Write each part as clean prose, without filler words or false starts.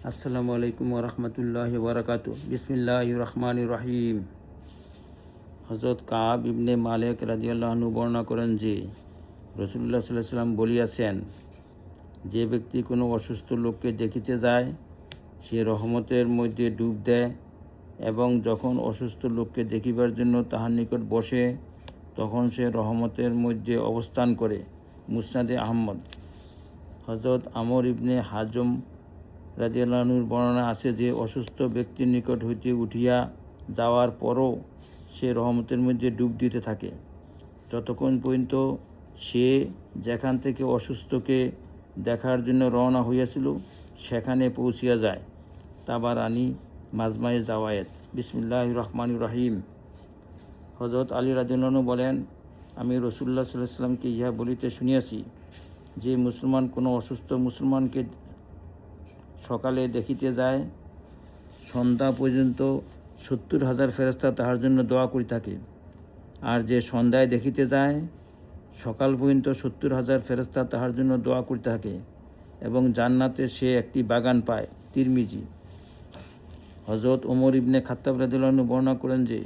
আসসালামু আলাইকুম ওরহমতুল্লাহি ওবরাকাতু। বিসমিল্লাহির রহমানির রহিম। হযরত কাব ইবনে মালিক রাদিয়াল্লাহু আনহু বর্ণনা করেন যে রাসূলুল্লাহ সাল্লাল্লাহু আলাইহি সাল্লাম বলিয়াছেন, যে ব্যক্তি কোনো অসুস্থ লোককে দেখিতে যায় সে রহমতের মধ্যে ডুব দেয়, এবং যখন অসুস্থ লোককে দেখিবার জন্য তাহার নিকট বসে তখন সে রহমতের মধ্যে অবস্থান করে। মুসনাদে আহমদ। হযরত আমর ইবনে হাজম রাদিয়াল্লাহু আনহুর বর্ণনা আছে যে অসুস্থ ব্যক্তির নিকট হইতে উঠিয়া যাওয়ার পরও সে রহমতের মধ্যে ডুব দিতে থাকে যতক্ষণ পর্যন্ত সে যেখান থেকে অসুস্থকে দেখার জন্য রওনা হইয়াছিল সেখানে পৌঁছিয়া যায়। তাবারানী মাজমায়ে জাওয়ায়েদ। বিসমিল্লাহির রহমানির রহিম। হযরত আলী রাদিয়াল্লাহু আনহু বলেন, আমি রাসূলুল্লাহ সাল্লাল্লাহু আলাইহি ওয়াসাল্লামকে ইহা বলিতে শুনিয়াছি যে মুসলমান কোনো অসুস্থ মুসলমানকে সকালে দেখিতে যায়, সন্ধ্যা পর্যন্ত 70,000 ফেরেশতা তাহার জন্য দোয়া করি থাকে। আর যে সন্ধ্যায় দেখিতে যায় সকাল পর্যন্ত 70,000 ফেরেশতা তাহার জন্য দোয়া করি থাকে, এবং জান্নাতে সে একটি বাগান পায়। তিরমিজি। হযরত ওমর ইবনে খাত্তাব রাদিয়াল্লাহু আনহু বর্ণনা করেন যে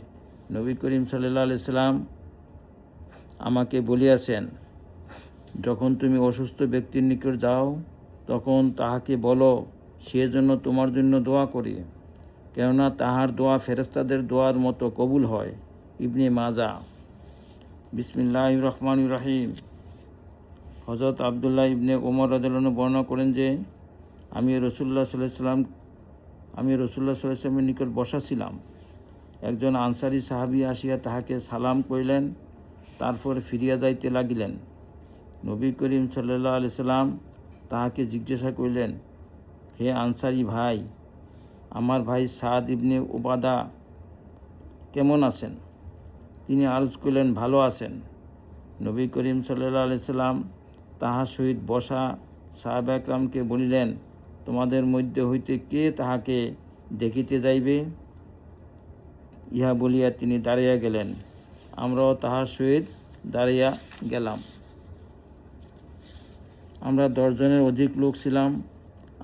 নবী করিম সাল্লাল্লাহু আলাইহি সাল্লাম আমাকে বলিয়াছেন, যখন তুমি অসুস্থ ব্যক্তির নিকট যাও তখন তাহাকে বলো সে জন্য তোমার জন্য দোয়া করি, কেননা তাহার দোয়া ফেরেশতাদের দোয়ার মতো কবুল হয়। ইবনে মাজা। বিসমিল্লাহির রহমানির রহিম। হযরত আবদুল্লাহ ইবনে ওমর রাদিয়াল্লাহু আনহু বর্ণনা করেন যে আমি রাসূলুল্লাহ সাল্লাল্লাহু আলাইহি সাল্লামের নিকট বসা ছিলাম। একজন আনসারী সাহাবী আসিয়া তাহাকে সালাম করিলেন, তারপর ফিরিয়া যাইতে লাগিলেন। নবী করিম সাল্লাল্লাহু আলাইহি সাল্লাম তাহাকে জিজ্ঞাসা করিলেন, হে আনসারী ভাই, আমার ভাই সাদ ইবনে উবাদা কেমন আছেন? তিনি আরজ করিলেন, ভালো আছেন। নবী করিম সাল্লাল্লাহু আলাইহি সাল্লাম তাহার সহিত বসা সাহাবা একরামকে বলিলেন, তোমাদের মধ্যে হইতে কে তাহাকে দেখিতে যাইবে? ইহা বলিয়া তিনি দাঁড়াইয়া গেলেন। আমরাও তাহার সহিত দাঁড়াইয়া গেলাম। আমরা 10 জনের অধিক লোক ছিলাম।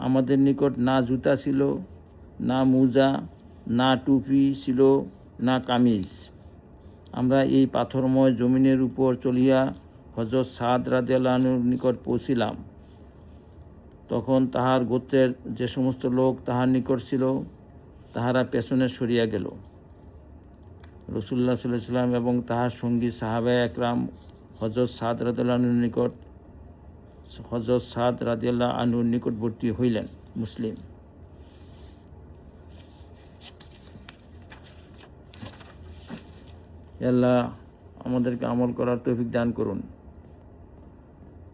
আমাদের নিকট না জুতা ছিল, না মোজা, না টুপি ছিল, না কামিজ। আমরা এই পাথরময় জমিনের উপর চলিয়া হযরত সাদ রাদিয়াল্লাহু আনহুর নিকট পৌঁছিলাম। তখন তাহার গোত্রের যে সমস্ত লোক তাহার নিকট ছিল তাহারা পেছনে সরিয়া গেল। রাসূলুল্লাহ সাল্লাল্লাহু আলাইহি সাল্লাম এবং তাহার সঙ্গী সাহাবায়ে একরাম হযরত সাদ রাদিয়াল্লাহু আনহুর নিকটবর্তী হইলেন। মুসলিম। আল্লাহ আমাদেরকে আমল করার তৌফিক দান করুন।